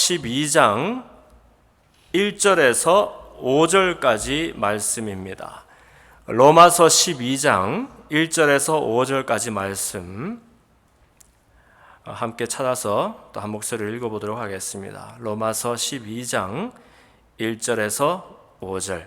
12장 1절에서 5절까지 말씀입니다. 로마서 12장 1절에서 5절까지 말씀 함께 찾아서 또 한 목소리를 읽어보도록 하겠습니다. 로마서 12장 1절에서 5절.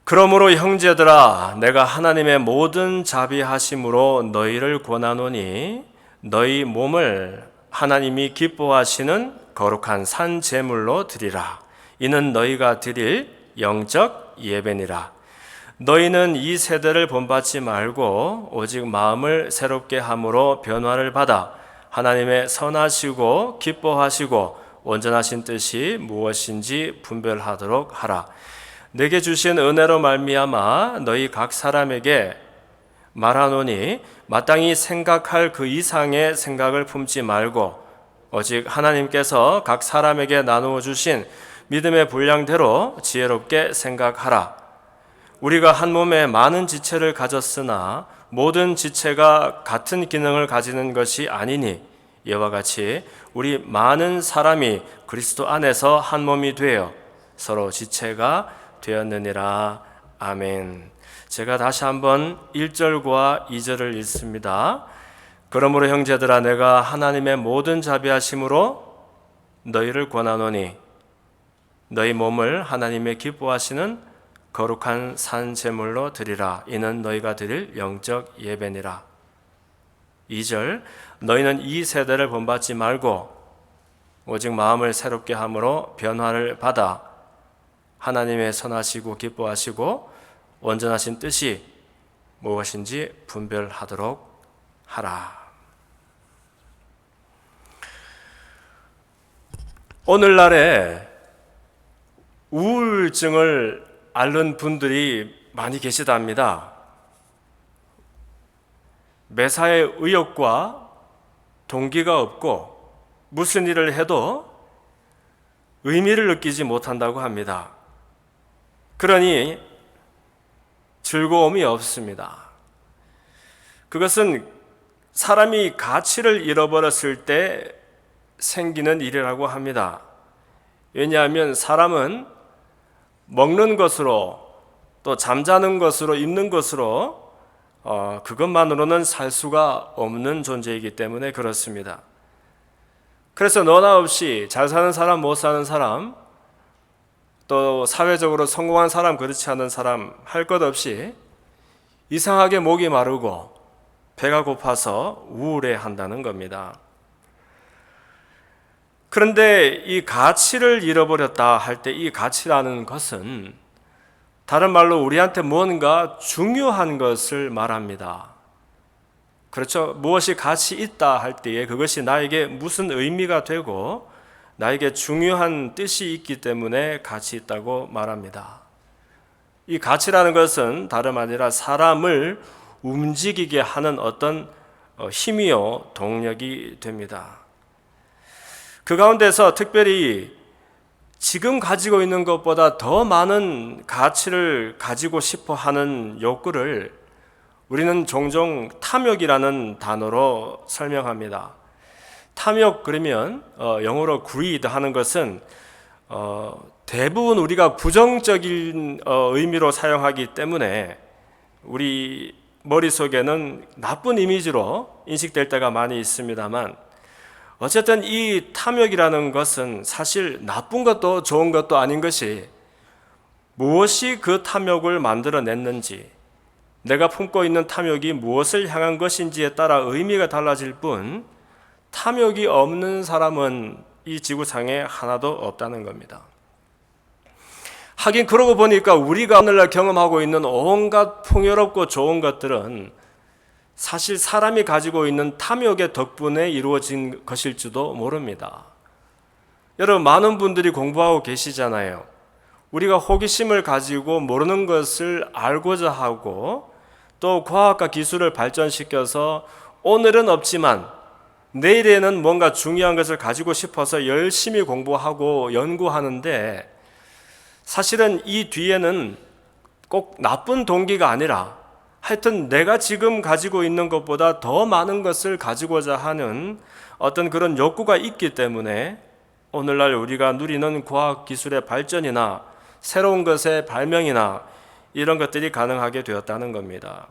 그러므로 형제들아, 내가 하나님의 모든 자비하심으로 너희를 권하노니 너희 몸을 하나님이 기뻐하시는 거룩한 산 제물로 드리라. 이는 너희가 드릴 영적 예배니라. 너희는 이 세대를 본받지 말고 오직 마음을 새롭게 함으로 변화를 받아 하나님의 선하시고 기뻐하시고 온전하신 뜻이 무엇인지 분별하도록 하라. 내게 주신 은혜로 말미암아 너희 각 사람에게 말하노니 마땅히 생각할 그 이상의 생각을 품지 말고 오직 하나님께서 각 사람에게 나누어 주신 믿음의 분량대로 지혜롭게 생각하라. 우리가 한 몸에 많은 지체를 가졌으나 모든 지체가 같은 기능을 가지는 것이 아니니 이와 같이 우리 많은 사람이 그리스도 안에서 한 몸이 되어 서로 지체가 되었느니라. 아멘. 제가 다시 한번 1절과 2절을 읽습니다. 그러므로 형제들아, 내가 하나님의 모든 자비하심으로 너희를 권하노니 너희 몸을 하나님의 기뻐하시는 거룩한 산 제물로 드리라. 이는 너희가 드릴 영적 예배니라. 2절. 너희는 이 세대를 본받지 말고 오직 마음을 새롭게 함으로 변화를 받아 하나님의 선하시고 기뻐하시고 온전하신 뜻이 무엇인지 분별하도록 하라. 오늘날에 우울증을 앓는 분들이 많이 계시답니다. 매사에 의욕과 동기가 없고 무슨 일을 해도 의미를 느끼지 못한다고 합니다. 그러니 즐거움이 없습니다. 그것은 사람이 가치를 잃어버렸을 때 생기는 일이라고 합니다. 왜냐하면 사람은 먹는 것으로 또 잠자는 것으로 입는 것으로 그것만으로는 살 수가 없는 존재이기 때문에 그렇습니다. 그래서 너나 없이 잘 사는 사람, 못 사는 사람, 또 사회적으로 성공한 사람, 그렇지 않은 사람 할 것 없이 이상하게 목이 마르고 배가 고파서 우울해한다는 겁니다. 그런데 이 가치를 잃어버렸다 할 때 이 가치라는 것은 다른 말로 우리한테 뭔가 중요한 것을 말합니다. 그렇죠? 무엇이 가치 있다 할 때에 그것이 나에게 무슨 의미가 되고 나에게 중요한 뜻이 있기 때문에 가치 있다고 말합니다. 이 가치라는 것은 다름 아니라 사람을 움직이게 하는 어떤 힘이요 동력이 됩니다. 그 가운데서 특별히 지금 가지고 있는 것보다 더 많은 가치를 가지고 싶어 하는 욕구를 우리는 종종 탐욕이라는 단어로 설명합니다. 탐욕 그러면 영어로 greed 하는 것은 대부분 우리가 부정적인 의미로 사용하기 때문에 우리 머릿속에는 나쁜 이미지로 인식될 때가 많이 있습니다만 어쨌든 이 탐욕이라는 것은 사실 나쁜 것도 좋은 것도 아닌 것이 무엇이 그 탐욕을 만들어냈는지 내가 품고 있는 탐욕이 무엇을 향한 것인지에 따라 의미가 달라질 뿐 탐욕이 없는 사람은 이 지구상에 하나도 없다는 겁니다. 하긴 그러고 보니까 우리가 오늘날 경험하고 있는 온갖 풍요롭고 좋은 것들은 사실 사람이 가지고 있는 탐욕의 덕분에 이루어진 것일지도 모릅니다. 여러분, 많은 분들이 공부하고 계시잖아요. 우리가 호기심을 가지고 모르는 것을 알고자 하고 또 과학과 기술을 발전시켜서 오늘은 없지만 내일에는 뭔가 중요한 것을 가지고 싶어서 열심히 공부하고 연구하는데 사실은 이 뒤에는 꼭 나쁜 동기가 아니라 하여튼 내가 지금 가지고 있는 것보다 더 많은 것을 가지고자 하는 어떤 그런 욕구가 있기 때문에 오늘날 우리가 누리는 과학기술의 발전이나 새로운 것의 발명이나 이런 것들이 가능하게 되었다는 겁니다.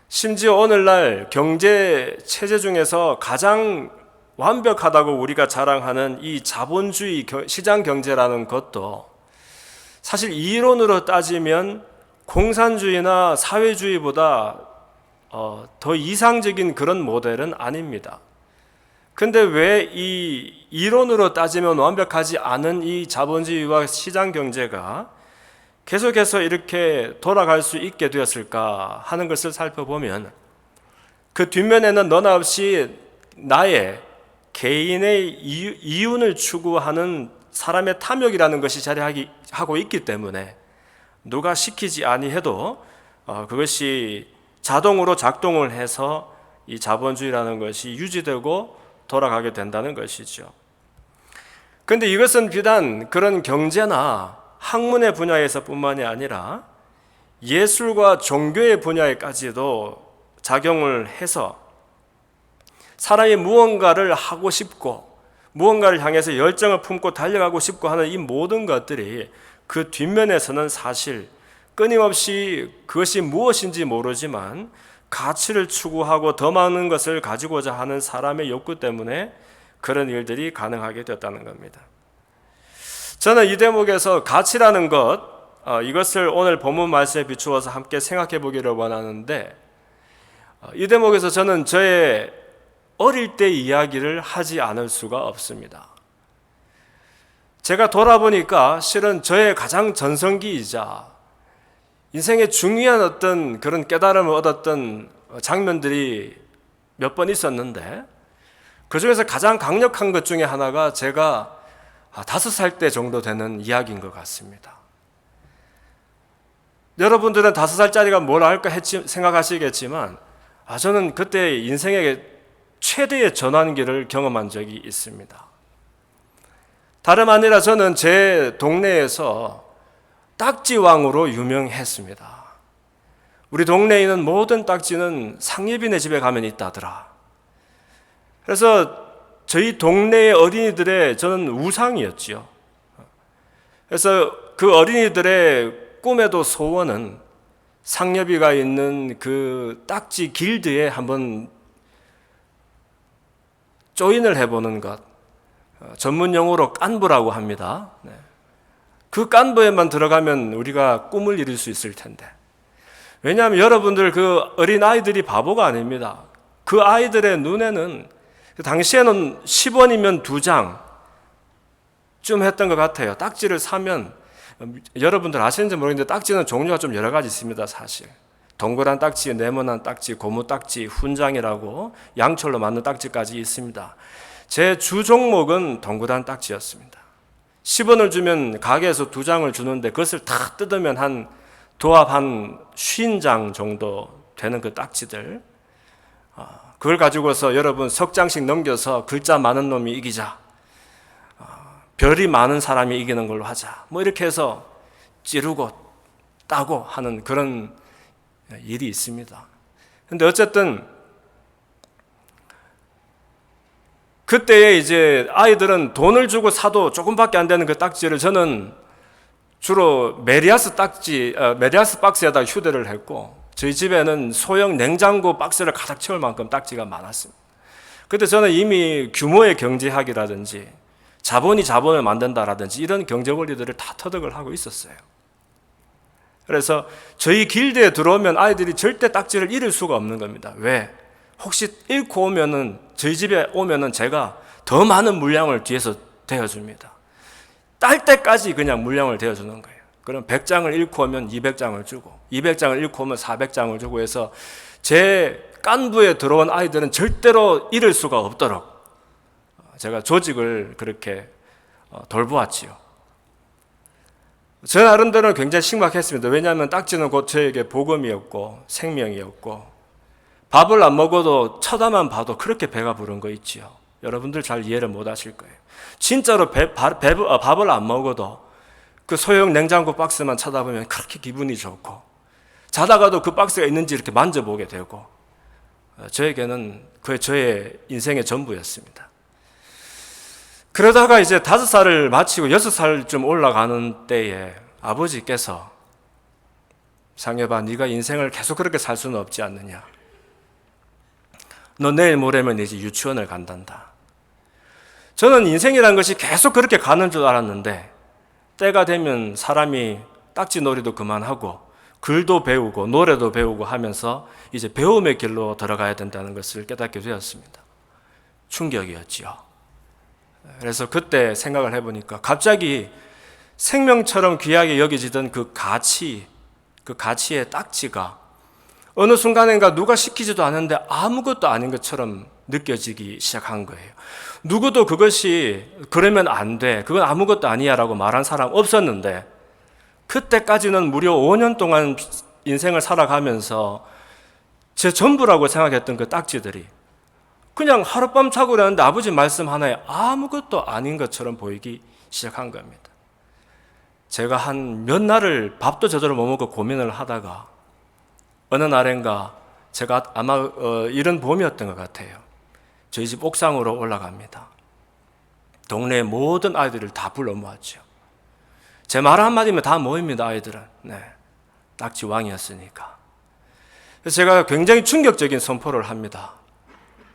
심지어 오늘날 경제 체제 중에서 가장 완벽하다고 우리가 자랑하는 이 자본주의 시장 경제라는 것도 사실 이론으로 따지면 공산주의나 사회주의보다 더 이상적인 그런 모델은 아닙니다. 근데 왜 이 이론으로 따지면 완벽하지 않은 이 자본주의와 시장 경제가 계속해서 이렇게 돌아갈 수 있게 되었을까 하는 것을 살펴보면 그 뒷면에는 너나 없이 나의 개인의 이윤을 추구하는 사람의 탐욕이라는 것이 자리하고 있기 때문에 누가 시키지 아니해도 그것이 자동으로 작동을 해서 이 자본주의라는 것이 유지되고 돌아가게 된다는 것이죠. 그런데 이것은 비단 그런 경제나 학문의 분야에서 뿐만이 아니라 예술과 종교의 분야에까지도 작용을 해서 사람이 무언가를 하고 싶고 무언가를 향해서 열정을 품고 달려가고 싶고 하는 이 모든 것들이 그 뒷면에서는 사실 끊임없이 그것이 무엇인지 모르지만 가치를 추구하고 더 많은 것을 가지고자 하는 사람의 욕구 때문에 그런 일들이 가능하게 되었다는 겁니다. 저는 이 대목에서 가치라는 이것을 오늘 본문 말씀에 비추어서 함께 생각해 보기를 원하는데, 이 대목에서 저는 저의 어릴 때 이야기를 하지 않을 수가 없습니다. 제가 돌아보니까 실은 저의 가장 전성기이자 인생의 중요한 어떤 그런 깨달음을 얻었던 장면들이 몇 번 있었는데, 그 중에서 가장 강력한 것 중에 하나가 제가 5살 때 정도 되는 이야기인 것 같습니다. 여러분들은 5살짜리가 뭘 할까 생각하시겠지만 저는 그때 인생의 최대의 전환기를 경험한 적이 있습니다. 다름 아니라 저는 제 동네에서 딱지왕으로 유명했습니다. 우리 동네에 있는 모든 딱지는 상예비네 집에 가면 있다더라. 그래서 저희 동네의 어린이들의 저는 우상이었죠. 그래서 그 어린이들의 꿈에도 소원은 상여비가 있는 그 딱지 길드에 한번 조인을 해보는 것, 전문 용어로 깐부라고 합니다. 그 깐부에만 들어가면 우리가 꿈을 이룰 수 있을 텐데, 왜냐하면 여러분들 그 어린 아이들이 바보가 아닙니다. 그 아이들의 눈에는 당시에는 10원이면 2장쯤 했던 것 같아요. 딱지를 사면, 여러분들 아시는지 모르겠는데 딱지는 종류가 좀 여러 가지 있습니다. 사실 동그란 딱지, 네모난 딱지, 고무 딱지, 훈장이라고 양철로 만든 딱지까지 있습니다. 제 주 종목은 동그란 딱지였습니다. 10원을 주면 가게에서 2장을 주는데 그것을 다 뜯으면 한 도합 한 50장 정도 되는 그 딱지들, 그걸 가지고서 여러분 석 장씩 넘겨서 글자 많은 놈이 이기자, 별이 많은 사람이 이기는 걸로 하자, 뭐 이렇게 해서 찌르고 따고 하는 그런 일이 있습니다. 근데 어쨌든 그때에 이제 아이들은 돈을 주고 사도 조금밖에 안 되는 그 딱지를 저는 주로 메리아스 박스에다 휴대를 했고, 저희 집에는 소형 냉장고 박스를 가득 채울 만큼 딱지가 많았습니다. 그때 저는 이미 규모의 경제학이라든지 자본이 자본을 만든다라든지 이런 경제 원리들을 다 터득을 하고 있었어요. 그래서 저희 길드에 들어오면 아이들이 절대 딱지를 잃을 수가 없는 겁니다. 왜? 혹시 잃고 오면은, 저희 집에 오면은 제가 더 많은 물량을 뒤에서 대어줍니다. 딸 때까지 그냥 물량을 대어주는 거예요. 그럼 100장을 잃고 오면 200장을 주고, 200장을 잃고 오면 400장을 주고 해서 제 깐부에 들어온 아이들은 절대로 잃을 수가 없도록 제가 조직을 그렇게 돌보았지요. 제 나름대로는 굉장히 신박했습니다. 왜냐하면 딱지는 곧 저에게 복음이었고 생명이었고, 밥을 안 먹어도 쳐다만 봐도 그렇게 배가 부른 거 있지요. 여러분들 잘 이해를 못 하실 거예요. 진짜로 밥을 안 먹어도 그 소형 냉장고 박스만 쳐다보면 그렇게 기분이 좋고, 자다가도 그 박스가 있는지 이렇게 만져보게 되고, 저에게는 그게 저의 인생의 전부였습니다. 그러다가 이제 5살을 마치고 6살쯤 올라가는 때에 아버지께서 상여봐, 네가 인생을 계속 그렇게 살 수는 없지 않느냐. 너 내일 모레면 이제 유치원을 간단다. 저는 인생이라는 것이 계속 그렇게 가는 줄 알았는데 때가 되면 사람이 딱지놀이도 그만하고 글도 배우고 노래도 배우고 하면서 이제 배움의 길로 들어가야 된다는 것을 깨닫게 되었습니다. 충격이었지요. 그래서 그때 생각을 해보니까 갑자기 생명처럼 귀하게 여겨지던 그 가치의 딱지가 어느 순간인가 누가 시키지도 않은데 아무것도 아닌 것처럼 느껴지기 시작한 거예요. 누구도 그것이 그러면 안 돼, 그건 아무것도 아니야 라고 말한 사람 없었는데 그때까지는 무려 5년 동안 인생을 살아가면서 제 전부라고 생각했던 그 딱지들이 그냥 하룻밤 자고 그랬는데 아버지 말씀 하나에 아무것도 아닌 것처럼 보이기 시작한 겁니다. 제가 한 몇 날을 밥도 제대로 못 먹고 고민을 하다가 어느 날인가 제가 아마 이른 봄이었던 것 같아요. 저희 집 옥상으로 올라갑니다. 동네 모든 아이들을 다 불러 모았죠. 제 말 한마디면 다 모입니다, 아이들은. 네, 딱지 왕이었으니까. 그래서 제가 굉장히 충격적인 선포를 합니다.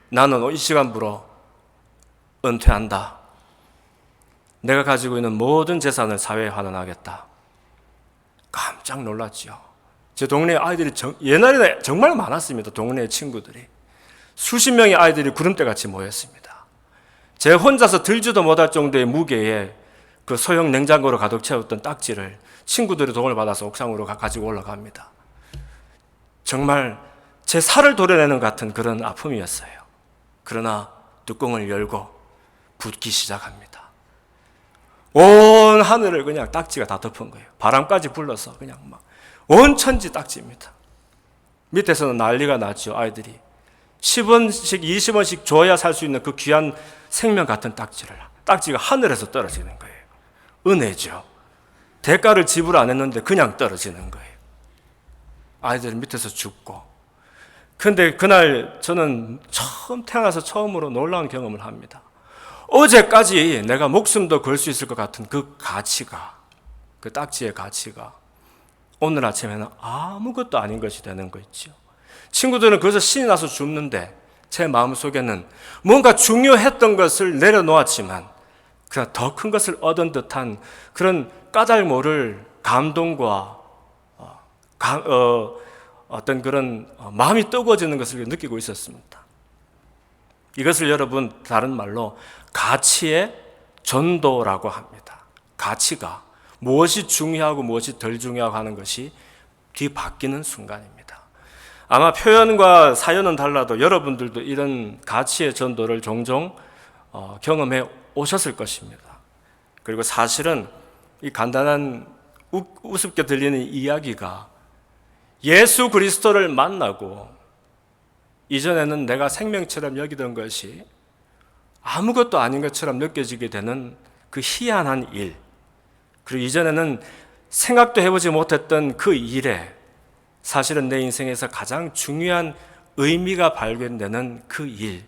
나는 이 시간부로 은퇴한다. 내가 가지고 있는 모든 재산을 사회에 환원하겠다. 깜짝 놀랐죠. 제 동네 아이들이 옛날에는 정말 많았습니다. 동네 친구들이. 수십 명의 아이들이 구름대같이 모였습니다. 제 혼자서 들지도 못할 정도의 무게의 그 소형 냉장고로 가득 채웠던 딱지를 친구들이 도움을 받아서 옥상으로 가지고 올라갑니다. 정말 제 살을 도려내는 같은 그런 아픔이었어요. 그러나 뚜껑을 열고 붓기 시작합니다. 온 하늘을 그냥 딱지가 다 덮은 거예요. 바람까지 불러서 그냥 막 온 천지 딱지입니다. 밑에서는 난리가 났죠. 아이들이 10원씩 20원씩 줘야 살 수 있는 그 귀한 생명 같은 딱지가 하늘에서 떨어지는 거예요. 은혜죠. 대가를 지불 안 했는데 그냥 떨어지는 거예요. 아이들은 밑에서 죽고. 근데 그날 저는 태어나서 처음으로 놀라운 경험을 합니다. 어제까지 내가 목숨도 걸 수 있을 것 같은 그 가치가, 그 딱지의 가치가 오늘 아침에는 아무것도 아닌 것이 되는 거 있죠. 친구들은 그래서 신이 나서 죽는데 제 마음속에는 뭔가 중요했던 것을 내려놓았지만 그냥 더 큰 것을 얻은 듯한 그런 까닭 모를 감동과 어떤 그런 마음이 뜨거워지는 것을 느끼고 있었습니다. 이것을 여러분 다른 말로 가치의 전도라고 합니다. 가치가 무엇이 중요하고 무엇이 덜 중요하고 하는 것이 뒤바뀌는 순간입니다. 아마 표현과 사연은 달라도 여러분들도 이런 가치의 전도를 종종 경험해 오셨을 것입니다. 그리고 사실은 이 간단한 우습게 들리는 이야기가 예수 그리스도를 만나고 이전에는 내가 생명처럼 여기던 것이 아무것도 아닌 것처럼 느껴지게 되는 그 희한한 일, 그리고 이전에는 생각도 해보지 못했던 그 일에 사실은 내 인생에서 가장 중요한 의미가 발견되는 그 일,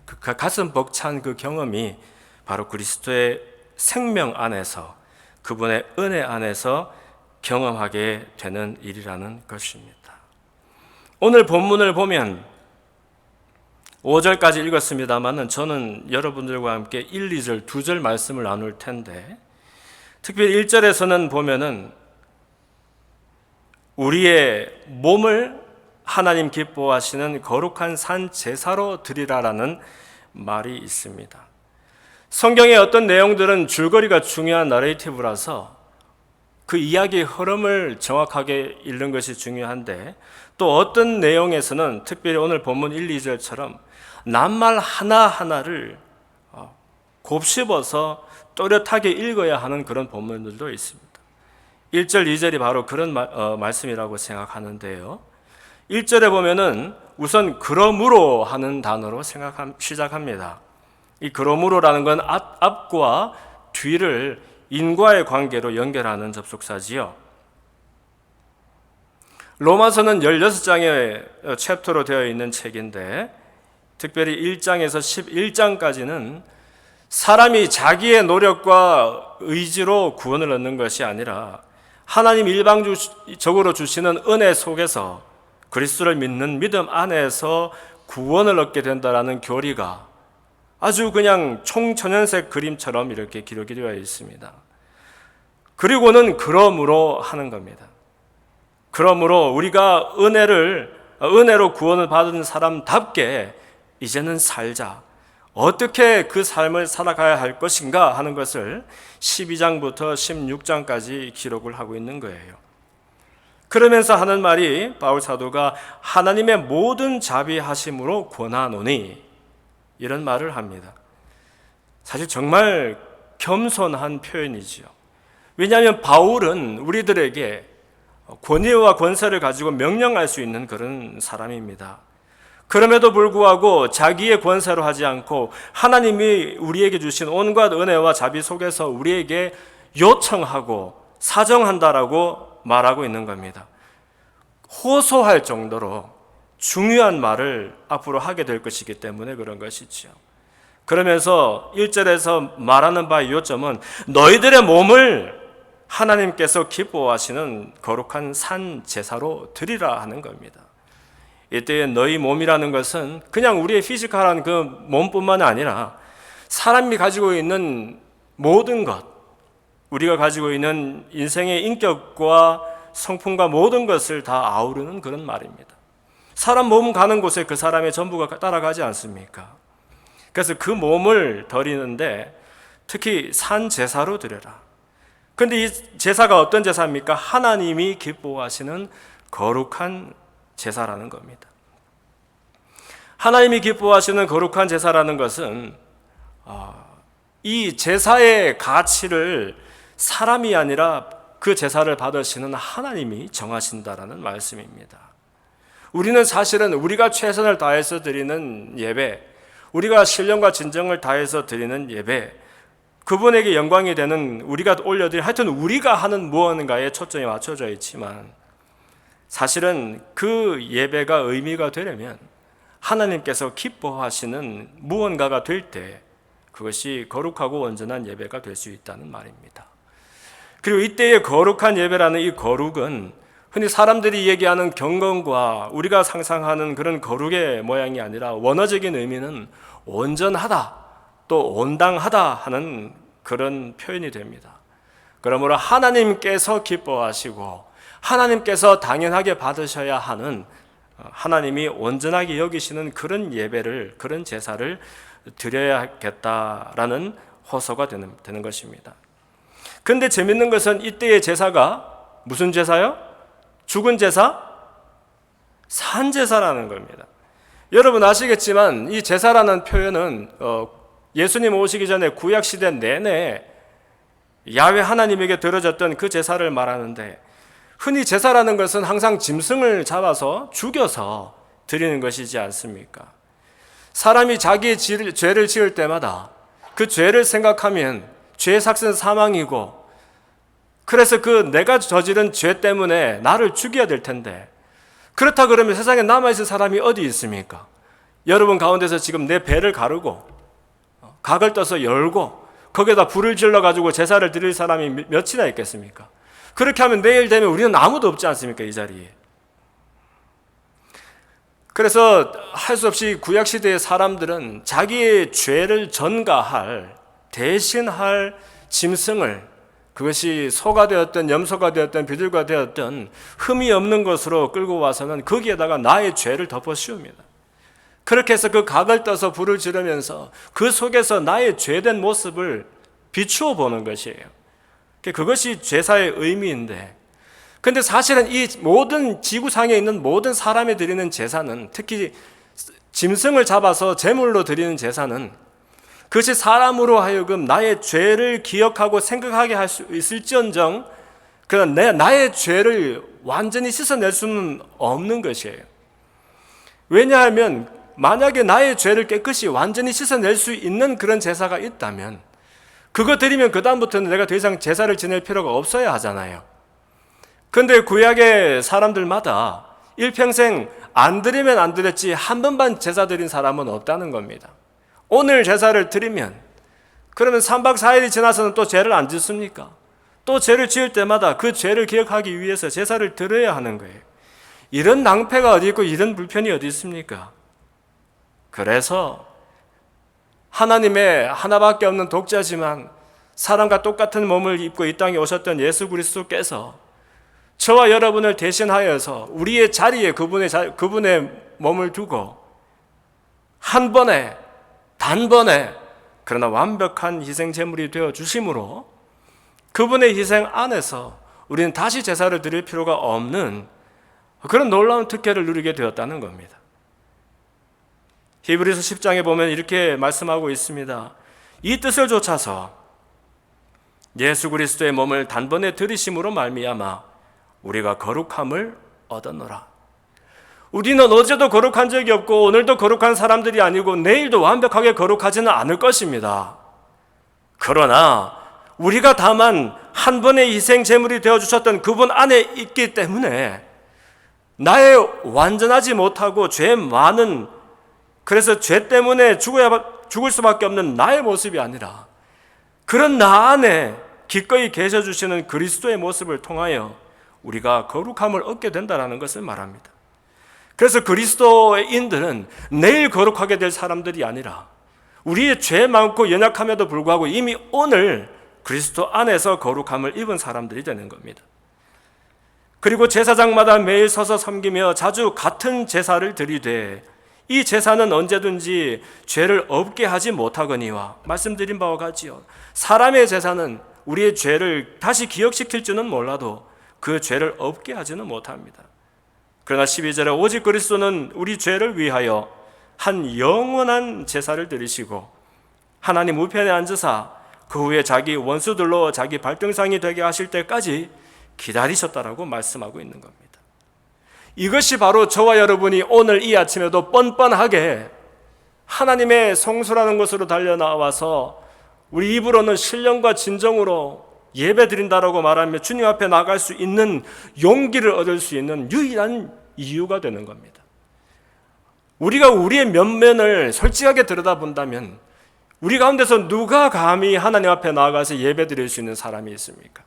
그 가슴 벅찬 그 경험이 바로 그리스도의 생명 안에서, 그분의 은혜 안에서 경험하게 되는 일이라는 것입니다. 오늘 본문을 보면 5절까지 읽었습니다만 저는 여러분들과 함께 1, 2절, 2절 말씀을 나눌 텐데 특별히 1절에서는 보면은 우리의 몸을 하나님 기뻐하시는 거룩한 산 제사로 드리라라는 말이 있습니다. 성경의 어떤 내용들은 줄거리가 중요한 나레이티브라서 그 이야기의 흐름을 정확하게 읽는 것이 중요한데 또 어떤 내용에서는 특별히 오늘 본문 1, 2절처럼 낱말 하나하나를 곱씹어서 또렷하게 읽어야 하는 그런 본문들도 있습니다. 1절, 2절이 바로 그런 말씀이라고 생각하는데요. 1절에 보면은 우선 그러므로 하는 단어로 시작합니다. 이 그러므로라는 건 앞과 뒤를 인과의 관계로 연결하는 접속사지요. 로마서는 16장의 챕터로 되어 있는 책인데 특별히 1장에서 11장까지는 사람이 자기의 노력과 의지로 구원을 얻는 것이 아니라 하나님 일방적으로 주시는 은혜 속에서 그리스도를 믿는 믿음 안에서 구원을 얻게 된다라는 교리가 아주 그냥 총천연색 그림처럼 이렇게 기록이 되어 있습니다. 그리고는 그러므로 하는 겁니다. 그러므로 우리가 은혜로 구원을 받은 사람답게 이제는 살자. 어떻게 그 삶을 살아가야 할 것인가 하는 것을 12장부터 16장까지 기록을 하고 있는 거예요. 그러면서 하는 말이 바울 사도가 하나님의 모든 자비하심으로 권하노니 이런 말을 합니다. 사실 정말 겸손한 표현이지요. 왜냐하면 바울은 우리들에게 권위와 권세를 가지고 명령할 수 있는 그런 사람입니다. 그럼에도 불구하고 자기의 권세로 하지 않고 하나님이 우리에게 주신 온갖 은혜와 자비 속에서 우리에게 요청하고 사정한다라고 말하고 있는 겁니다. 호소할 정도로 중요한 말을 앞으로 하게 될 것이기 때문에 그런 것이죠. 그러면서 1절에서 말하는 바의 요점은 너희들의 몸을 하나님께서 기뻐하시는 거룩한 산 제사로 드리라 하는 겁니다. 이때 너희 몸이라는 것은 그냥 우리의 피지컬한 그 몸뿐만 아니라 사람이 가지고 있는 모든 것, 우리가 가지고 있는 인생의 인격과 성품과 모든 것을 다 아우르는 그런 말입니다. 사람 몸 가는 곳에 그 사람의 전부가 따라가지 않습니까? 그래서 그 몸을 드리는데 특히 산 제사로 드려라. 근데 이 제사가 어떤 제사입니까? 하나님이 기뻐하시는 거룩한 제사라는 겁니다. 하나님이 기뻐하시는 거룩한 제사라는 것은 이 제사의 가치를 사람이 아니라 그 제사를 받으시는 하나님이 정하신다라는 말씀입니다. 우리는 사실은 우리가 최선을 다해서 드리는 예배, 우리가 신령과 진정을 다해서 드리는 예배, 그분에게 영광이 되는 우리가 올려드릴 하여튼 우리가 하는 무언가에 초점이 맞춰져 있지만 사실은 그 예배가 의미가 되려면 하나님께서 기뻐하시는 무언가가 될 때 그것이 거룩하고 온전한 예배가 될 수 있다는 말입니다. 그리고 이때의 거룩한 예배라는 이 거룩은 흔히 사람들이 얘기하는 경건과 우리가 상상하는 그런 거룩의 모양이 아니라 원어적인 의미는 온전하다, 또 온당하다 하는 그런 표현이 됩니다. 그러므로 하나님께서 기뻐하시고 하나님께서 당연하게 받으셔야 하는 하나님이 온전하게 여기시는 그런 예배를, 그런 제사를 드려야겠다라는 호소가 되는 것입니다. 그런데 재밌는 것은 이때의 제사가 무슨 제사요? 죽은 제사? 산 제사라는 겁니다. 여러분 아시겠지만 이 제사라는 표현은 예수님 오시기 전에 구약시대 내내 야훼 하나님에게 드려졌던 그 제사를 말하는데 흔히 제사라는 것은 항상 짐승을 잡아서 죽여서 드리는 것이지 않습니까? 사람이 자기의 죄를 지을 때마다 그 죄를 생각하면 죄의 삭은 사망이고 그래서 그 내가 저지른 죄 때문에 나를 죽여야 될 텐데 그렇다 그러면 세상에 남아있을 사람이 어디 있습니까? 여러분 가운데서 지금 내 배를 가르고 각을 떠서 열고 거기에다 불을 질러가지고 제사를 드릴 사람이 몇이나 있겠습니까? 그렇게 하면 내일 되면 우리는 아무도 없지 않습니까? 이 자리에. 그래서 할 수 없이 구약시대의 사람들은 자기의 죄를 전가할, 대신할 짐승을 그것이 소가 되었든 염소가 되었든 비둘기가 되었든 흠이 없는 것으로 끌고 와서는 거기에다가 나의 죄를 덮어 씌웁니다. 그렇게 해서 그 각을 떠서 불을 지르면서 그 속에서 나의 죄된 모습을 비추어 보는 것이에요. 그것이 제사의 의미인데 근데 사실은 이 모든 지구상에 있는 모든 사람이 드리는 제사는 특히 짐승을 잡아서 제물로 드리는 제사는 그것이 사람으로 하여금 나의 죄를 기억하고 생각하게 할 수 있을지언정 그러나 나의 죄를 완전히 씻어낼 수는 없는 것이에요. 왜냐하면 만약에 나의 죄를 깨끗이 완전히 씻어낼 수 있는 그런 제사가 있다면 그거 드리면 그 다음부터는 내가 더 이상 제사를 지낼 필요가 없어야 하잖아요. 그런데 구약의 사람들마다 일평생 안 드리면 안 드렸지 한 번만 제사 드린 사람은 없다는 겁니다. 오늘 제사를 드리면 그러면 3박 4일이 지나서는 또 죄를 안 짓습니까? 또 죄를 지을 때마다 그 죄를 기억하기 위해서 제사를 드려야 하는 거예요. 이런 낭패가 어디 있고 이런 불편이 어디 있습니까? 그래서 하나님의 하나밖에 없는 독자지만 사람과 똑같은 몸을 입고 이 땅에 오셨던 예수 그리스도께서 저와 여러분을 대신하여서 우리의 자리에 그분의 몸을 두고 한 번에 단번에 그러나 완벽한 희생 제물이 되어 주심으로 그분의 희생 안에서 우리는 다시 제사를 드릴 필요가 없는 그런 놀라운 특혜를 누리게 되었다는 겁니다. 히브리서 10장에 보면 이렇게 말씀하고 있습니다. 이 뜻을 좇아서 예수 그리스도의 몸을 단번에 들이심으로 말미암아 우리가 거룩함을 얻었노라. 우리는 어제도 거룩한 적이 없고 오늘도 거룩한 사람들이 아니고 내일도 완벽하게 거룩하지는 않을 것입니다. 그러나 우리가 다만 한 번의 희생 제물이 되어주셨던 그분 안에 있기 때문에 나의 완전하지 못하고 죄 많은, 그래서 죄 때문에 죽을 수밖에 없는 나의 모습이 아니라 그런 나 안에 기꺼이 계셔주시는 그리스도의 모습을 통하여 우리가 거룩함을 얻게 된다는 것을 말합니다. 그래서 그리스도인들은 내일 거룩하게 될 사람들이 아니라 우리의 죄 많고 연약함에도 불구하고 이미 오늘 그리스도 안에서 거룩함을 입은 사람들이 되는 겁니다. 그리고 제사장마다 매일 서서 섬기며 자주 같은 제사를 드리되 이 제사는 언제든지 죄를 없게 하지 못하거니와, 말씀드린 바와 같지요. 사람의 제사는 우리의 죄를 다시 기억시킬지는 몰라도 그 죄를 없게 하지는 못합니다. 그러나 12절에 오직 그리스도는 우리 죄를 위하여 한 영원한 제사를 드리시고 하나님 우편에 앉으사 그 후에 자기 원수들로 자기 발등상이 되게 하실 때까지 기다리셨다라고 말씀하고 있는 겁니다. 이것이 바로 저와 여러분이 오늘 이 아침에도 뻔뻔하게 하나님의 성소라는 곳으로 달려나와서 우리 입으로는 신령과 진정으로 예배 드린다라고 말하며 주님 앞에 나갈 수 있는 용기를 얻을 수 있는 유일한 이유가 되는 겁니다. 우리가 우리의 면면을 솔직하게 들여다본다면 우리 가운데서 누가 감히 하나님 앞에 나아가서 예배 드릴 수 있는 사람이 있습니까?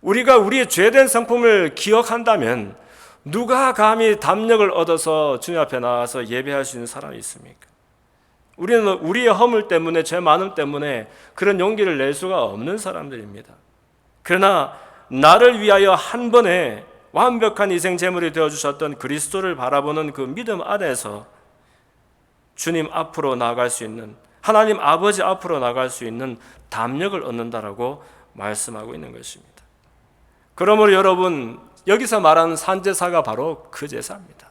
우리가 우리의 죄된 성품을 기억한다면 누가 감히 담력을 얻어서 주님 앞에 나와서 예배할 수 있는 사람이 있습니까? 우리는 우리의 허물 때문에, 죄 많음 때문에 그런 용기를 낼 수가 없는 사람들입니다. 그러나 나를 위하여 한 번에 완벽한 희생 제물이 되어주셨던 그리스도를 바라보는 그 믿음 안에서 주님 앞으로 나아갈 수 있는, 하나님 아버지 앞으로 나아갈 수 있는 담력을 얻는다라고 말씀하고 있는 것입니다. 그러므로 여러분, 여기서 말하는 산제사가 바로 그 제사입니다.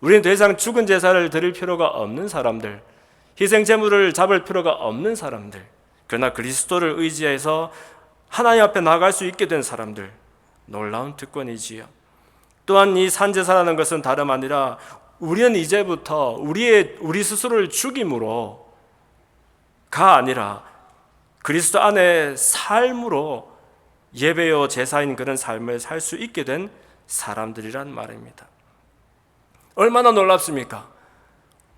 우리는 더 이상 죽은 제사를 드릴 필요가 없는 사람들, 희생 제물을 잡을 필요가 없는 사람들, 그러나 그리스도를 의지해서 하나님 앞에 나아갈 수 있게 된 사람들, 놀라운 특권이지요. 또한 이 산제사라는 것은 다름 아니라 우리는 이제부터 우리 스스로를 죽임으로가 아니라 그리스도 안에 삶으로 예배요 제사인 그런 삶을 살 수 있게 된 사람들이란 말입니다. 얼마나 놀랍습니까?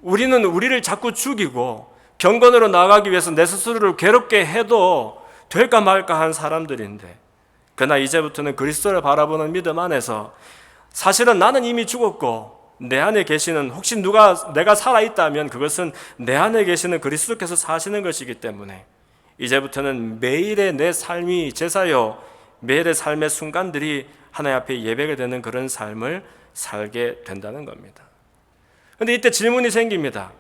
우리는 우리를 자꾸 죽이고 경건으로 나아가기 위해서 내 스스로를 괴롭게 해도 될까 말까 한 사람들인데, 그러나 이제부터는 그리스도를 바라보는 믿음 안에서 사실은 나는 이미 죽었고 내 안에 계시는, 혹시 내가 살아있다면 그것은 내 안에 계시는 그리스도께서 사시는 것이기 때문에 이제부터는 매일의 내 삶이 제사요, 매일의 삶의 순간들이 하나님 앞에 예배가 되는 그런 삶을 살게 된다는 겁니다. 그런데 이때 질문이 생깁니다.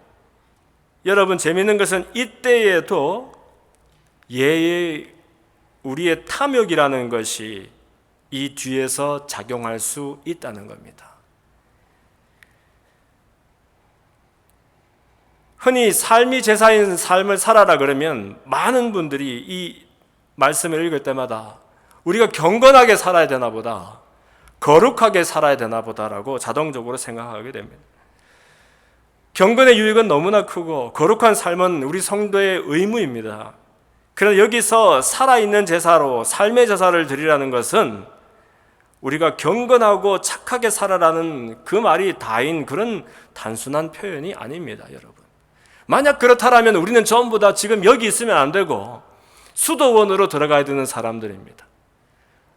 여러분, 재미있는 것은 이때에도 우리의 탐욕이라는 것이 이 뒤에서 작용할 수 있다는 겁니다. 흔히 삶이 제사인 삶을 살아라 그러면 많은 분들이 이 말씀을 읽을 때마다 우리가 경건하게 살아야 되나 보다, 거룩하게 살아야 되나 보다라고 자동적으로 생각하게 됩니다. 경건의 유익은 너무나 크고 거룩한 삶은 우리 성도의 의무입니다. 그러나 여기서 살아있는 제사로 삶의 제사를 드리라는 것은 우리가 경건하고 착하게 살아라는 그 말이 다인 그런 단순한 표현이 아닙니다, 여러분. 만약 그렇다면 우리는 전부 다 지금 여기 있으면 안 되고 수도원으로 들어가야 되는 사람들입니다.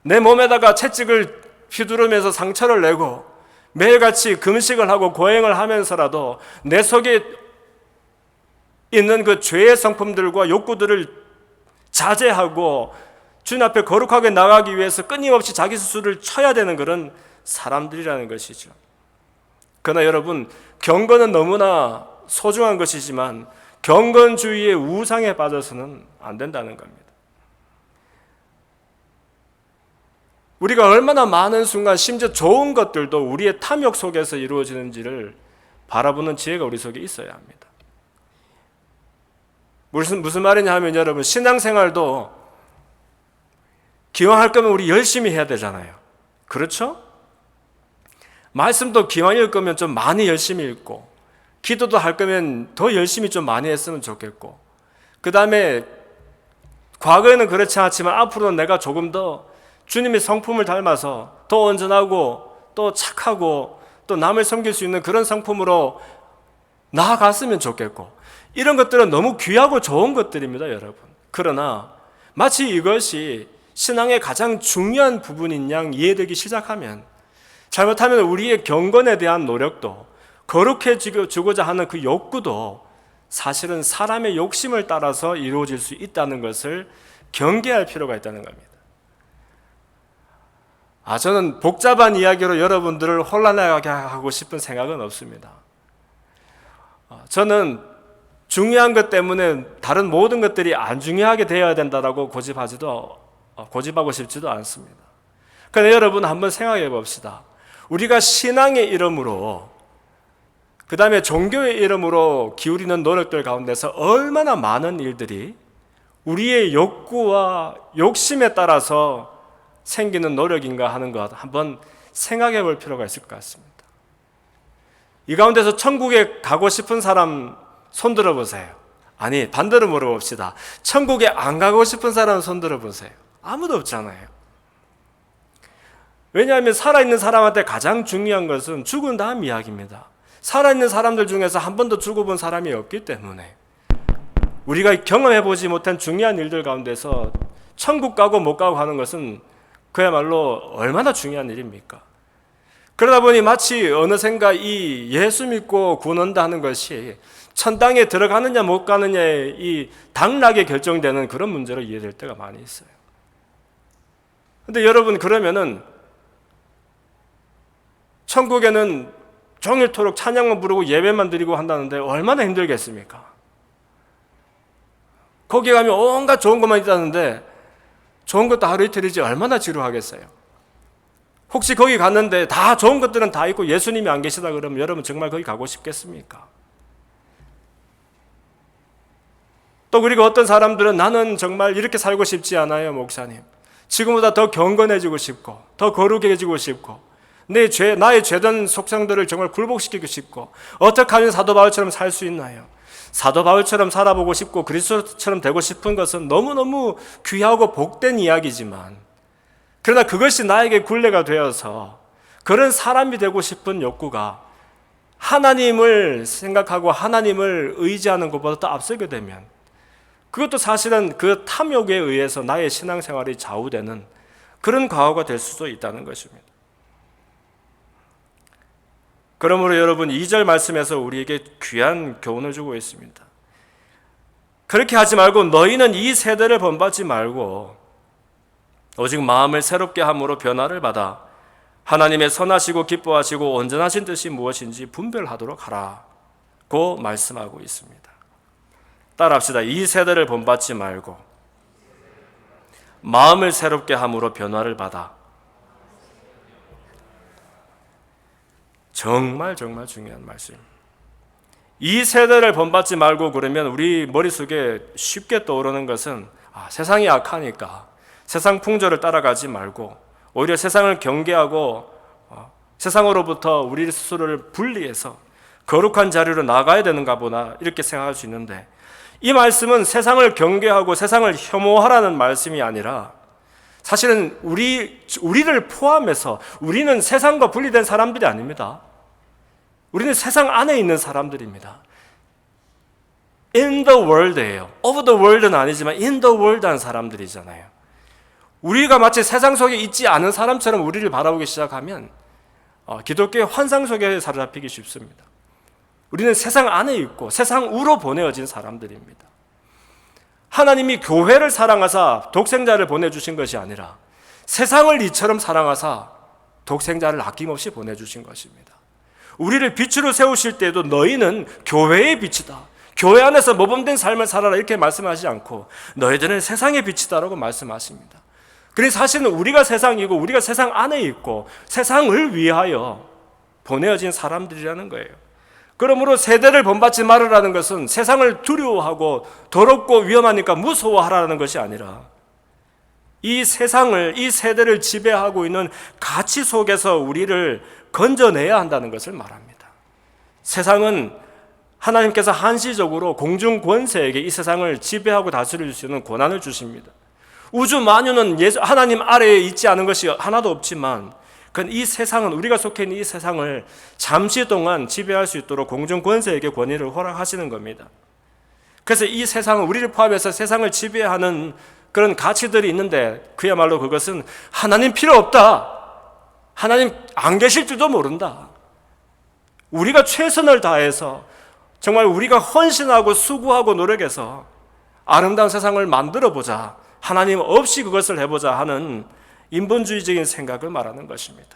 내 몸에다가 채찍을 휘두르면서 상처를 내고 매일같이 금식을 하고 고행을 하면서라도 내 속에 있는 그 죄의 성품들과 욕구들을 자제하고 주님 앞에 거룩하게 나가기 위해서 끊임없이 자기 스스로를 쳐야 되는 그런 사람들이라는 것이죠. 그러나 여러분, 경건은 너무나 소중한 것이지만 경건주의의 우상에 빠져서는 안 된다는 겁니다. 우리가 얼마나 많은 순간 심지어 좋은 것들도 우리의 탐욕 속에서 이루어지는지를 바라보는 지혜가 우리 속에 있어야 합니다. 무슨 말이냐 하면 여러분, 신앙생활도 기왕 할 거면 우리 열심히 해야 되잖아요. 그렇죠? 말씀도 기왕 읽을 거면 좀 많이 열심히 읽고, 기도도 할 거면 더 열심히 좀 많이 했으면 좋겠고, 그 다음에 과거에는 그렇지 않지만 앞으로는 내가 조금 더 주님의 성품을 닮아서 더 온전하고 또 착하고 또 남을 섬길 수 있는 그런 성품으로 나아갔으면 좋겠고, 이런 것들은 너무 귀하고 좋은 것들입니다, 여러분. 그러나 마치 이것이 신앙의 가장 중요한 부분인 양 이해되기 시작하면, 잘못하면 우리의 경건에 대한 노력도, 거룩해지고자 하는 그 욕구도 사실은 사람의 욕심을 따라서 이루어질 수 있다는 것을 경계할 필요가 있다는 겁니다. 저는 복잡한 이야기로 여러분들을 혼란하게 하고 싶은 생각은 없습니다. 저는 중요한 것 때문에 다른 모든 것들이 안 중요하게 되어야 된다고 고집하고 싶지도 않습니다. 그런데 여러분, 한번 생각해 봅시다. 우리가 신앙의 이름으로, 그 다음에 종교의 이름으로 기울이는 노력들 가운데서 얼마나 많은 일들이 우리의 욕구와 욕심에 따라서 생기는 노력인가 하는 것 한번 생각해 볼 필요가 있을 것 같습니다. 이 가운데서 천국에 가고 싶은 사람 손 들어보세요. 아니, 반대로 물어봅시다. 천국에 안 가고 싶은 사람 손 들어보세요. 아무도 없잖아요. 왜냐하면 살아있는 사람한테 가장 중요한 것은 죽은 다음 이야기입니다. 살아있는 사람들 중에서 한 번도 죽어본 사람이 없기 때문에 우리가 경험해보지 못한 중요한 일들 가운데서 천국 가고 못 가고 하는 것은 그야말로 얼마나 중요한 일입니까? 그러다 보니 마치 어느샌가 이 예수 믿고 구원 얻는다 하는 것이 천당에 들어가느냐 못 가느냐의 이 당락에 결정되는 그런 문제로 이해될 때가 많이 있어요. 근데 여러분, 그러면은 천국에는 종일토록 찬양만 부르고 예배만 드리고 한다는데 얼마나 힘들겠습니까? 거기 가면 온갖 좋은 것만 있다는데 좋은 것도 하루 이틀이지 얼마나 지루하겠어요? 혹시 거기 갔는데 다 좋은 것들은 다 있고 예수님이 안 계시다 그러면 여러분 정말 거기 가고 싶겠습니까? 또 그리고 어떤 사람들은 나는 정말 이렇게 살고 싶지 않아요, 목사님. 지금보다 더 경건해지고 싶고 더 거룩해지고 싶고 나의 죄된 속성들을 정말 굴복시키고 싶고 어떻게 하면 사도 바울처럼 살 수 있나요? 사도 바울처럼 살아보고 싶고 그리스도처럼 되고 싶은 것은 너무너무 귀하고 복된 이야기지만, 그러나 그것이 나에게 굴레가 되어서 그런 사람이 되고 싶은 욕구가 하나님을 생각하고 하나님을 의지하는 것보다 더 앞서게 되면 그것도 사실은 그 탐욕에 의해서 나의 신앙생활이 좌우되는 그런 과오가 될 수도 있다는 것입니다. 그러므로 여러분, 2절 말씀에서 우리에게 귀한 교훈을 주고 있습니다. 그렇게 하지 말고 너희는 이 세대를 본받지 말고 오직 마음을 새롭게 함으로 변화를 받아 하나님의 선하시고 기뻐하시고 온전하신 뜻이 무엇인지 분별하도록 하라고 말씀하고 있습니다. 따라합시다. 이 세대를 본받지 말고 마음을 새롭게 함으로 변화를 받아. 정말 중요한 말씀입니다. 이 세대를 본받지 말고 그러면 우리 머릿속에 쉽게 떠오르는 것은 세상이 악하니까 세상 풍조를 따라가지 말고 오히려 세상을 경계하고 세상으로부터 우리 스스로를 분리해서 거룩한 자리로 나가야 되는가 보나 이렇게 생각할 수 있는데, 이 말씀은 세상을 경계하고 세상을 혐오하라는 말씀이 아니라 사실은 우리를 포함해서 우리는 세상과 분리된 사람들이 아닙니다. 우리는 세상 안에 있는 사람들입니다. in the world예요. of the world는 아니지만 in the world 한 사람들이잖아요. 우리가 마치 세상 속에 있지 않은 사람처럼 우리를 바라보기 시작하면 기독교의 환상 속에 사로잡히기 쉽습니다. 우리는 세상 안에 있고 세상으로 보내어진 사람들입니다. 하나님이 교회를 사랑하사 독생자를 보내주신 것이 아니라 세상을 이처럼 사랑하사 독생자를 아낌없이 보내주신 것입니다. 우리를 빛으로 세우실 때에도 너희는 교회의 빛이다, 교회 안에서 모범된 삶을 살아라, 이렇게 말씀하지 않고 너희들은 세상의 빛이다라고 말씀하십니다. 그래서 사실은 우리가 세상이고 우리가 세상 안에 있고 세상을 위하여 보내어진 사람들이라는 거예요. 그러므로 세대를 본받지 말으라는 것은 세상을 두려워하고 더럽고 위험하니까 무서워하라는 것이 아니라 이 세상을, 이 세대를 지배하고 있는 가치 속에서 우리를 건져내야 한다는 것을 말합니다. 세상은 하나님께서 한시적으로 공중 권세에게 이 세상을 지배하고 다스릴 수 있는 권한을 주십니다. 우주 만유는 하나님 아래에 있지 않은 것이 하나도 없지만 그건 이 세상은, 우리가 속해 있는 이 세상을 잠시 동안 지배할 수 있도록 공중 권세에게 권위를 허락하시는 겁니다. 그래서 이 세상은, 우리를 포함해서 세상을 지배하는 그런 가치들이 있는데 그야말로 그것은 하나님 필요 없다, 하나님 안 계실 줄도 모른다, 우리가 최선을 다해서 정말 우리가 헌신하고 수고하고 노력해서 아름다운 세상을 만들어보자, 하나님 없이 그것을 해보자 하는 인본주의적인 생각을 말하는 것입니다.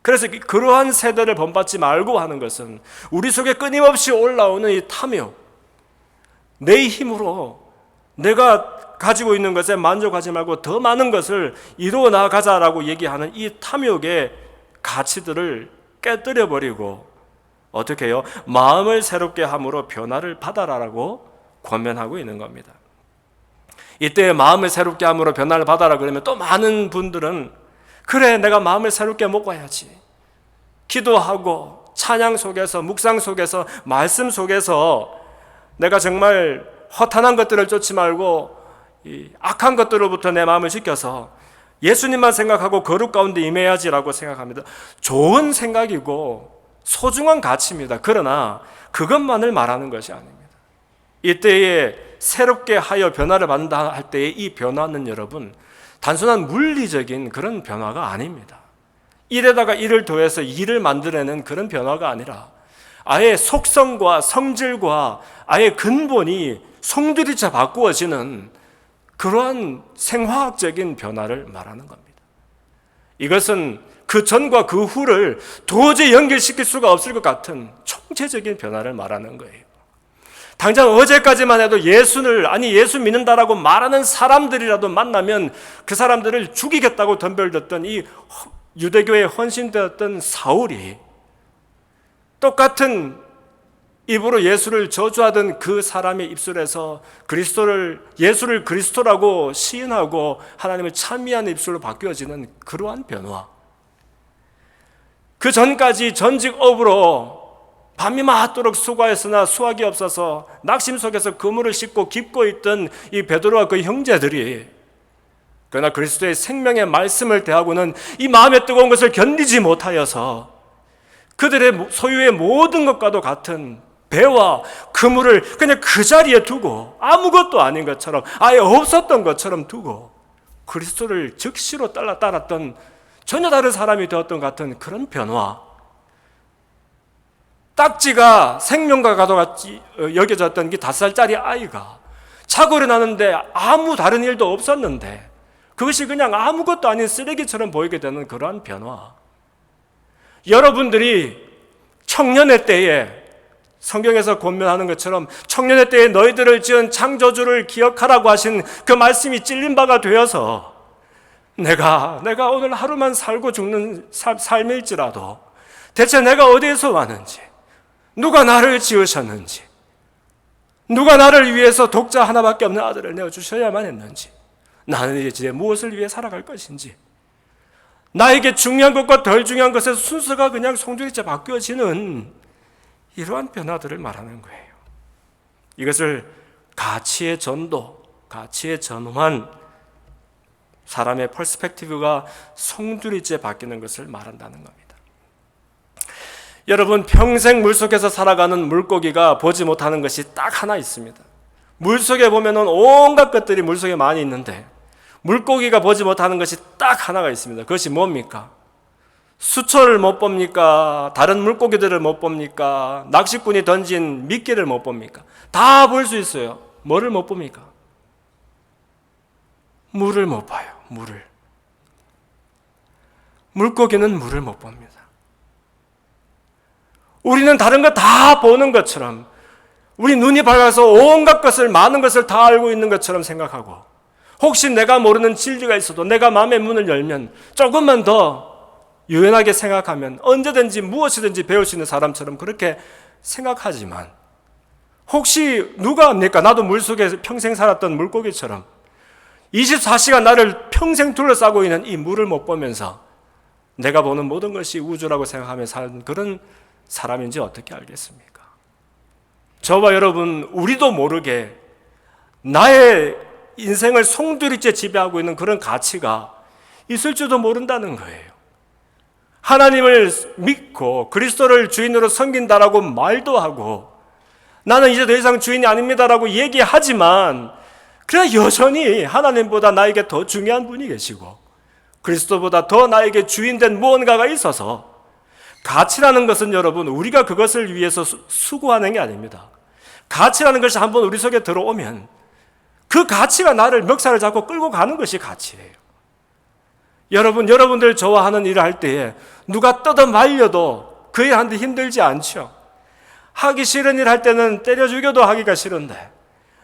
그래서 그러한 세대를 본받지 말고 하는 것은 우리 속에 끊임없이 올라오는 이 탐욕, 내 힘으로 내가 가지고 있는 것에 만족하지 말고 더 많은 것을 이루어 나가자라고 얘기하는 이 탐욕의 가치들을 깨뜨려 버리고 어떻게 해요? 마음을 새롭게 함으로 변화를 받아라라고 권면하고 있는 겁니다. 이때 마음을 새롭게 함으로 변화를 받아라 그러면 또 많은 분들은 그래, 내가 마음을 새롭게 먹어야지, 기도하고 찬양 속에서, 묵상 속에서, 말씀 속에서 내가 정말 허탄한 것들을 쫓지 말고 이 악한 것들로부터 내 마음을 지켜서 예수님만 생각하고 거룩 가운데 임해야지라고 생각합니다. 좋은 생각이고 소중한 가치입니다. 그러나 그것만을 말하는 것이 아닙니다. 이때에 새롭게 하여 변화를 받는다 할 때의 이 변화는 여러분, 단순한 물리적인 그런 변화가 아닙니다. 일에다가 일을 더해서 일을 만들어내는 그런 변화가 아니라 아예 속성과 성질과 아예 근본이 송두리째 바꾸어지는 그러한 생화학적인 변화를 말하는 겁니다. 이것은 그 전과 그 후를 도저히 연결시킬 수가 없을 것 같은 총체적인 변화를 말하는 거예요. 당장 어제까지만 해도 예수 믿는다라고 말하는 사람들이라도 만나면 그 사람들을 죽이겠다고 덤벼들었던 이 유대교에 헌신되었던 사울이 똑같은 입으로 예수를 저주하던 그 사람의 입술에서 예수를 그리스도라고 시인하고 하나님을 찬미하는 입술로 바뀌어지는 그러한 변화. 그 전까지 전직업으로 밤이 맞도록 수고했으나 수확이 없어서 낙심 속에서 그물을 싣고 깁고 있던 이 베드로와 그 형제들이 그러나 그리스도의 생명의 말씀을 대하고는 이 마음의 뜨거운 것을 견디지 못하여서 그들의 소유의 모든 것과도 같은 배와 그물을 그냥 그 자리에 두고 아무것도 아닌 것처럼, 아예 없었던 것처럼 두고 그리스도를 즉시로 따랐던 전혀 다른 사람이 되었던 같은 그런 변화. 딱지가 생명과 같이 여겨졌던 이 5살짜리 아이가 자고 일어나는데 아무 다른 일도 없었는데 그것이 그냥 아무것도 아닌 쓰레기처럼 보이게 되는 그러한 변화. 여러분들이 청년의 때에 성경에서 권면하는 것처럼 청년의 때에 너희들을 지은 창조주를 기억하라고 하신 그 말씀이 찔린 바가 되어서 내가 오늘 하루만 살고 죽는 삶일지라도 대체 내가 어디에서 왔는지, 누가 나를 지으셨는지, 누가 나를 위해서 독자 하나밖에 없는 아들을 내어주셔야만 했는지, 나는 이제 무엇을 위해 살아갈 것인지, 나에게 중요한 것과 덜 중요한 것의 순서가 그냥 송두리째 바뀌어지는 이러한 변화들을 말하는 거예요. 이것을 가치의 전도, 가치의 전환, 사람의 퍼스펙티브가 송두리째 바뀌는 것을 말한다는 겁니다. 여러분, 평생 물속에서 살아가는 물고기가 보지 못하는 것이 딱 하나 있습니다. 물속에 보면은 온갖 것들이 물속에 많이 있는데 물고기가 보지 못하는 것이 딱 하나가 있습니다. 그것이 뭡니까? 수초를 못 봅니까? 다른 물고기들을 못 봅니까? 낚시꾼이 던진 미끼를 못 봅니까? 다 볼 수 있어요. 뭐를 못 봅니까? 물을 못 봐요. 물을. 물고기는 물을 못 봅니다. 우리는 다른 거 다 보는 것처럼, 우리 눈이 밝아서 온갖 것을, 많은 것을 다 알고 있는 것처럼 생각하고, 혹시 내가 모르는 진리가 있어도 내가 마음의 문을 열면 조금만 더 유연하게 생각하면 언제든지 무엇이든지 배울 수 있는 사람처럼 그렇게 생각하지만, 혹시 누가 압니까? 나도 물속에 평생 살았던 물고기처럼 24시간 나를 평생 둘러싸고 있는 이 물을 못 보면서 내가 보는 모든 것이 우주라고 생각하며 사는 그런 사람인지 어떻게 알겠습니까? 저와 여러분, 우리도 모르게 나의 인생을 송두리째 지배하고 있는 그런 가치가 있을 줄도 모른다는 거예요. 하나님을 믿고 그리스도를 주인으로 섬긴다라고 말도 하고, 나는 이제 더 이상 주인이 아닙니다라고 얘기하지만, 그러나 여전히 하나님보다 나에게 더 중요한 분이 계시고 그리스도보다 더 나에게 주인된 무언가가 있어서, 가치라는 것은 여러분, 우리가 그것을 위해서 수고하는 게 아닙니다. 가치라는 것이 한번 우리 속에 들어오면 그 가치가 나를 멱살을 잡고 끌고 가는 것이 가치예요. 여러분들 저와 하는 일을 할 때에 누가 뜯어 말려도 그 일 하는데 힘들지 않죠. 하기 싫은 일 할 때는 때려 죽여도 하기가 싫은데,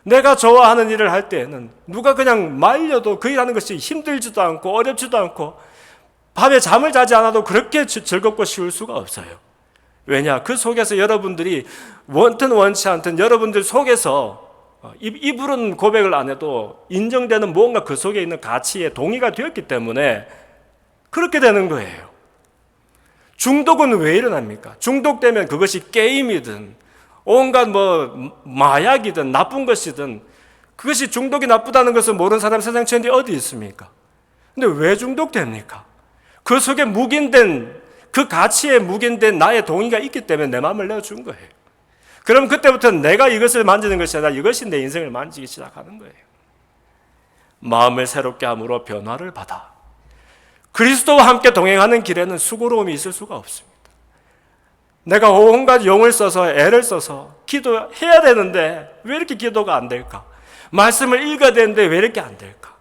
내가 좋아하는 일을 할 때에는 누가 그냥 말려도 그 일 하는 것이 힘들지도 않고 어렵지도 않고 밤에 잠을 자지 않아도 그렇게 즐겁고 쉬울 수가 없어요. 왜냐? 그 속에서 여러분들이 원든 원치 않든 여러분들 속에서 입으로는 고백을 안 해도 인정되는 무언가 그 속에 있는 가치에 동의가 되었기 때문에 그렇게 되는 거예요. 중독은 왜 일어납니까? 중독되면 그것이 게임이든 온갖 마약이든 나쁜 것이든, 그것이 중독이 나쁘다는 것을 모르는 사람 세상 천지 어디 있습니까? 근데 왜 중독됩니까? 그 속에 묵인된, 그 가치에 묵인된 나의 동의가 있기 때문에 내 마음을 내어준 거예요. 그럼 그때부터 내가 이것을 만지는 것이 아니라 이것이 내 인생을 만지기 시작하는 거예요. 마음을 새롭게 함으로 변화를 받아 그리스도와 함께 동행하는 길에는 수고로움이 있을 수가 없습니다. 내가 온갖 용을 써서 애를 써서 기도해야 되는데 왜 이렇게 기도가 안 될까? 말씀을 읽어야 되는데 왜 이렇게 안 될까?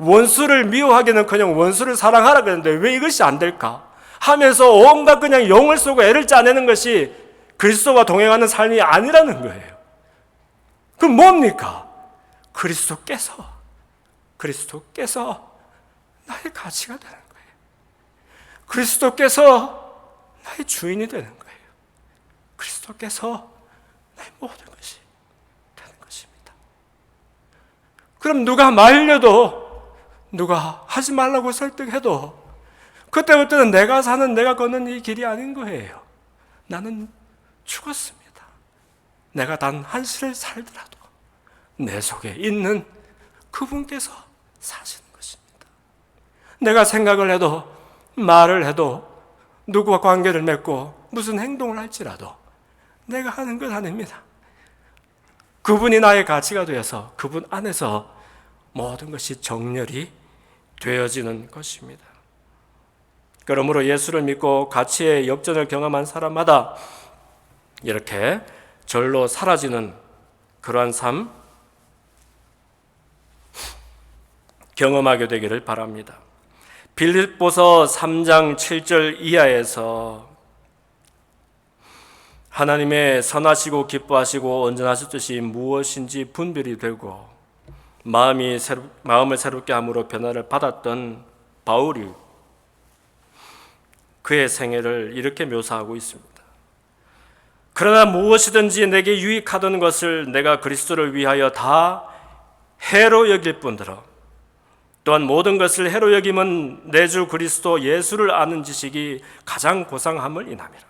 원수를 미워하기는커녕 원수를 사랑하라 그랬는데 왜 이것이 안 될까? 하면서 온갖 그냥 용을 쓰고 애를 짜내는 것이 그리스도와 동행하는 삶이 아니라는 거예요. 그럼 뭡니까? 그리스도께서 나의 가치가 되는 거예요. 그리스도께서 나의 주인이 되는 거예요. 그리스도께서 나의 모든 것이 되는 것입니다. 그럼 누가 말려도, 누가 하지 말라고 설득해도 그때부터는 내가 사는, 내가 걷는 이 길이 아닌 거예요. 나는 죽었습니다. 내가 단 한시를 살더라도 내 속에 있는 그분께서 사시는 것입니다. 내가 생각을 해도, 말을 해도, 누구와 관계를 맺고 무슨 행동을 할지라도 내가 하는 건 아닙니다. 그분이 나의 가치가 되어서 그분 안에서 모든 것이 정렬이 되어지는 것입니다. 그러므로 예수를 믿고 가치의 역전을 경험한 사람마다 이렇게 절로 사라지는 그러한 삶 경험하게 되기를 바랍니다. 빌립보서 3장 7절 이하에서 하나님의 선하시고 기뻐하시고 온전하실 뜻이 무엇인지 분별이 되고 마음을 새롭게 함으로 변화를 받았던 바울이 그의 생애를 이렇게 묘사하고 있습니다. 그러나 무엇이든지 내게 유익하던 것을 내가 그리스도를 위하여 다 해로 여길 뿐더러 또한 모든 것을 해로 여김은 내 주 그리스도 예수를 아는 지식이 가장 고상함을 인함이라.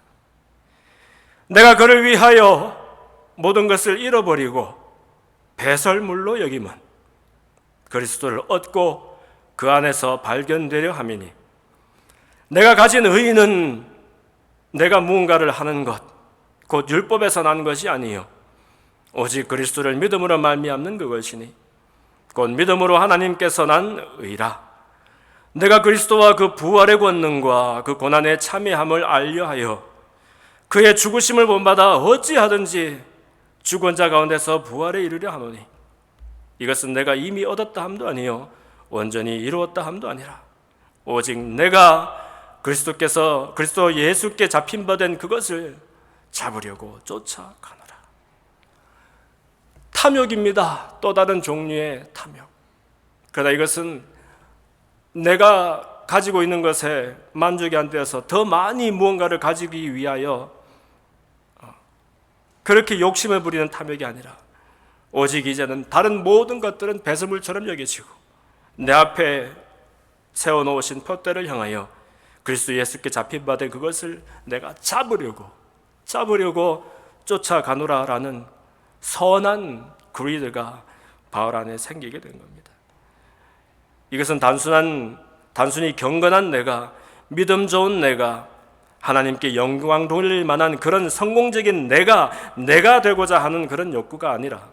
내가 그를 위하여 모든 것을 잃어버리고 배설물로 여김은 그리스도를 얻고 그 안에서 발견되려 함이니 내가 가진 의의는 내가 무언가를 하는 것, 곧 율법에서 난 것이 아니요 오직 그리스도를 믿음으로 말미암는 그것이니 곧 믿음으로 하나님께서 난 의라. 내가 그리스도와 그 부활의 권능과 그 고난의 참여함을 알려하여 그의 죽으심을 본받아 어찌하든지 죽은 자 가운데서 부활에 이르려 하노니 이것은 내가 이미 얻었다 함도 아니요 온전히 이루었다 함도 아니라 오직 내가 그리스도 예수께 잡힌 바 된 그것을 잡으려고 쫓아가노라. 탐욕입니다. 또 다른 종류의 탐욕. 그러나 이것은 내가 가지고 있는 것에 만족이 안 되어서 더 많이 무언가를 가지기 위하여 그렇게 욕심을 부리는 탐욕이 아니라 오직 이제는 다른 모든 것들은 배설물처럼 여겨지고 내 앞에 세워놓으신 표대를 향하여 그리스도 예수께 잡힌 바 된 그것을 내가 잡으려고 쫓아가노라라는 선한 그리드가 바울 안에 생기게 된 겁니다. 이것은 단순히 경건한 내가, 믿음 좋은 내가, 하나님께 영광 돌릴 만한 그런 성공적인 내가 되고자 하는 그런 욕구가 아니라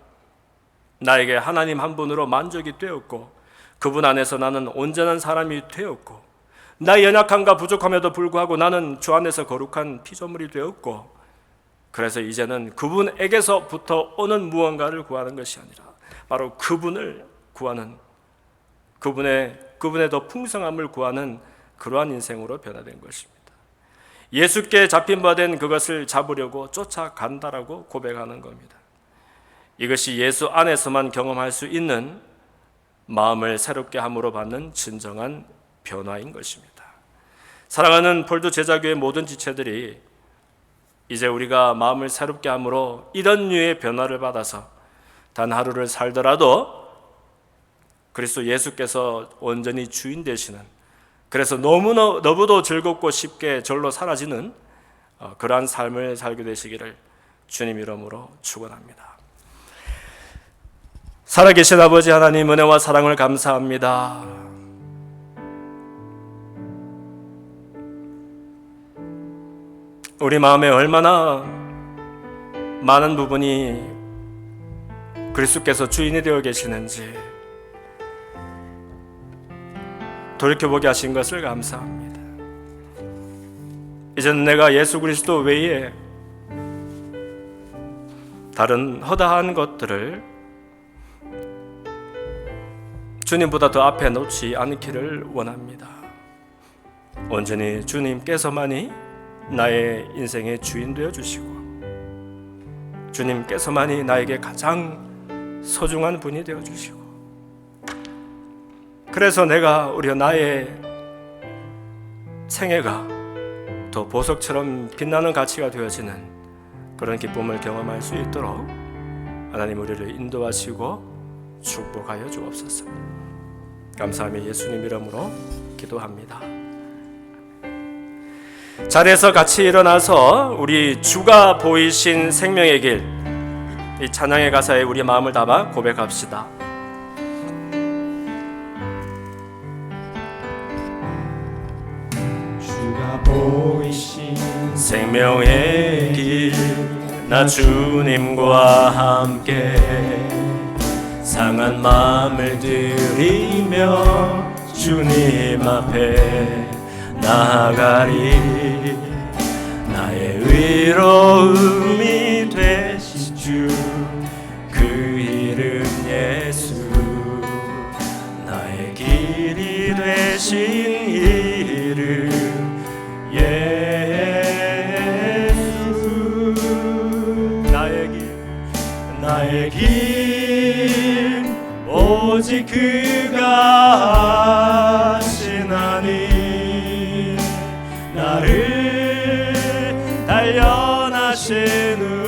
나에게 하나님 한 분으로 만족이 되었고 그분 안에서 나는 온전한 사람이 되었고 나의 연약함과 부족함에도 불구하고 나는 주 안에서 거룩한 피조물이 되었고 그래서 이제는 그분에게서부터 오는 무언가를 구하는 것이 아니라 바로 그분을 구하는 그분의 더 풍성함을 구하는 그러한 인생으로 변화된 것입니다. 예수께 잡힌 바 된 그것을 잡으려고 쫓아간다라고 고백하는 겁니다. 이것이 예수 안에서만 경험할 수 있는 마음을 새롭게 함으로 받는 진정한 변화인 것입니다. 사랑하는 폴드 제자교회 모든 지체들이 이제 우리가 마음을 새롭게 함으로 이런 류의 변화를 받아서 단 하루를 살더라도 그리스도 예수께서 온전히 주인 되시는 그래서 너무도 즐겁고 쉽게 절로 사라지는 그러한 삶을 살게 되시기를 주님 이름으로 축원합니다. 살아계신 아버지 하나님 은혜와 사랑을 감사합니다. 우리 마음에 얼마나 많은 부분이 그리스도께서 주인이 되어 계시는지 돌이켜보게 하신 것을 감사합니다. 이제는 내가 예수 그리스도 외에 다른 허다한 것들을 주님보다 더 앞에 놓지 않기를 원합니다. 온전히 주님께서만이 나의 인생의 주인 되어 주시고 주님께서만이 나에게 가장 소중한 분이 되어 주시고 그래서 내가 오히려 나의 생애가 더 보석처럼 빛나는 가치가 되어지는 그런 기쁨을 경험할 수 있도록 하나님 우리를 인도하시고 축복하여 주옵소서. 감사하며 예수님 이름으로 기도합니다. 자리에서 같이 일어나서 우리 주가 보이신 생명의 길, 이 찬양의 가사에 우리 마음을 담아 고백합시다. 주가 보이신 생명의 길, 나 주님과 함께 상한 마음을 들이며 주님 앞에 나아가리. 나의 위로움이 되신 주 그 이름 예수, 나의 길이 되신 이름 예수. 나의 길 오직 그가 하시나니 나를 단련하시는